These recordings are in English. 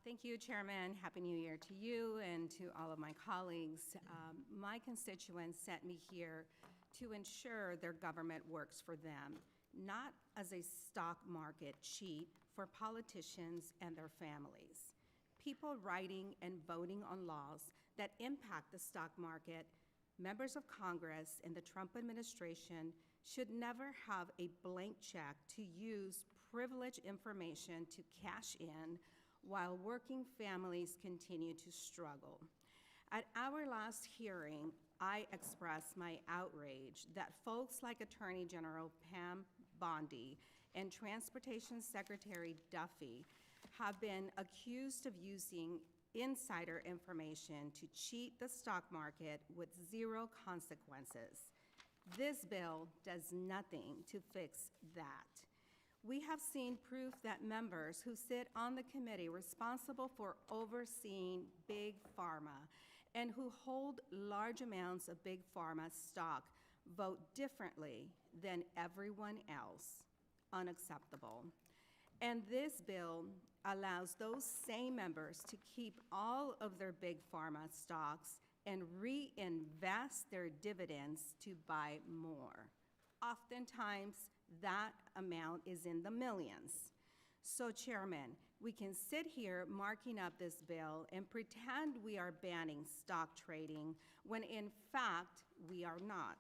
Thank you, Chairman. Happy New Year to you and to all of my colleagues. My constituents sent me here to ensure their government works for them, not as a stock market cheat for politicians and their families. People writing and voting on laws that impact the stock market, members of Congress and the Trump administration should never have a blank check to use privileged information to cash in while working families continue to struggle. At our last hearing, I expressed my outrage that folks like Attorney General Pam Bondi and Transportation Secretary Duffy have been accused of using insider information to cheat the stock market with zero consequences. This bill does nothing to fix that. We have seen proof that members who sit on the committee responsible for overseeing Big Pharma and who hold large amounts of Big Pharma stock vote differently than everyone else. Unacceptable. And this bill allows those same members to keep all of their Big Pharma stocks and reinvest their dividends to buy more. Oftentimes, that amount is in the millions. So, Chairman, we can sit here marking up this bill and pretend we are banning stock trading when in fact we are not.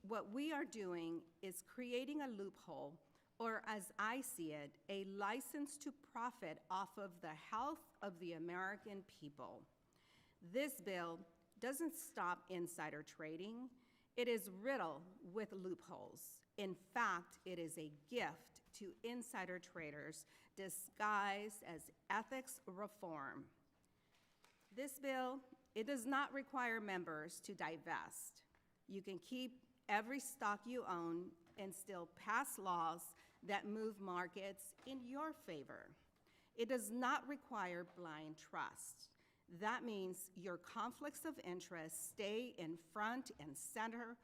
What we are doing is creating a loophole, or as I see it, a license to profit off of the health of the American people. This bill doesn't stop insider trading. It is riddled with loopholes. In fact, it is a gift to insider traders disguised as ethics reform. This bill, it does not require members to divest. You can keep every stock you own and still pass laws that move markets in your favor. It does not require blind trust. That means your conflicts of interest stay in front and center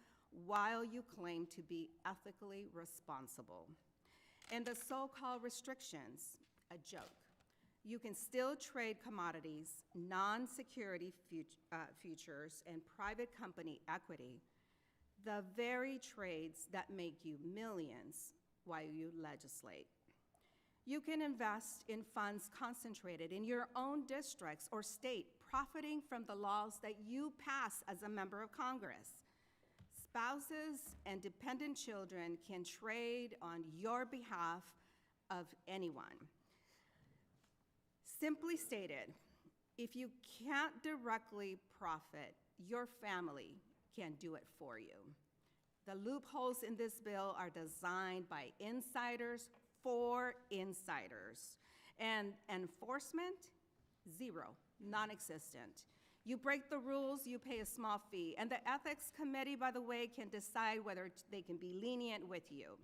while you claim to be ethically responsible. And the so-called restrictions, a joke. You can still trade commodities, non-security futures, and private company equity, the very trades that make you millions while you legislate. You can invest in funds concentrated in your own districts or state, profiting from the laws that you pass as a member of Congress. Spouses and dependent children can trade on your behalf of anyone. Simply stated, if you can't directly profit, your family can do it for you. The loopholes in this bill are designed by insiders for insiders. And enforcement, zero, non-existent. You break the rules, you pay a small fee. And the Ethics Committee, by the way, can decide whether they can be lenient with you.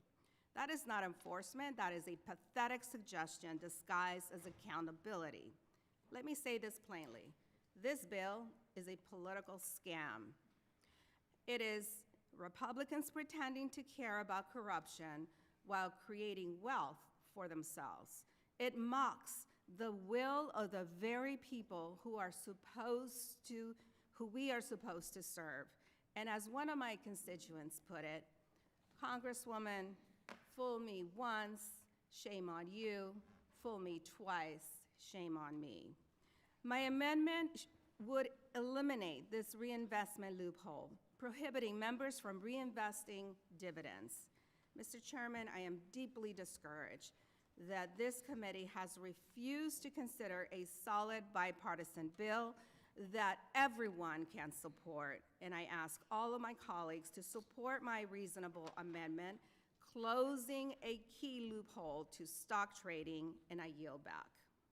That is not enforcement, that is a pathetic suggestion disguised as accountability. Let me say this plainly. This bill is a political scam. It is Republicans pretending to care about corruption while creating wealth for themselves. It mocks the will of the very people who we are supposed to serve. And as one of my constituents put it, Congresswoman, fool me once, shame on you. Fool me twice, shame on me. My amendment would eliminate this reinvestment loophole, prohibiting members from reinvesting dividends. Mr. Chairman, I am deeply discouraged that this committee has refused to consider a solid bipartisan bill that everyone can support. And I ask all of my colleagues to support my reasonable amendment, closing a key loophole to stock trading, and I yield back.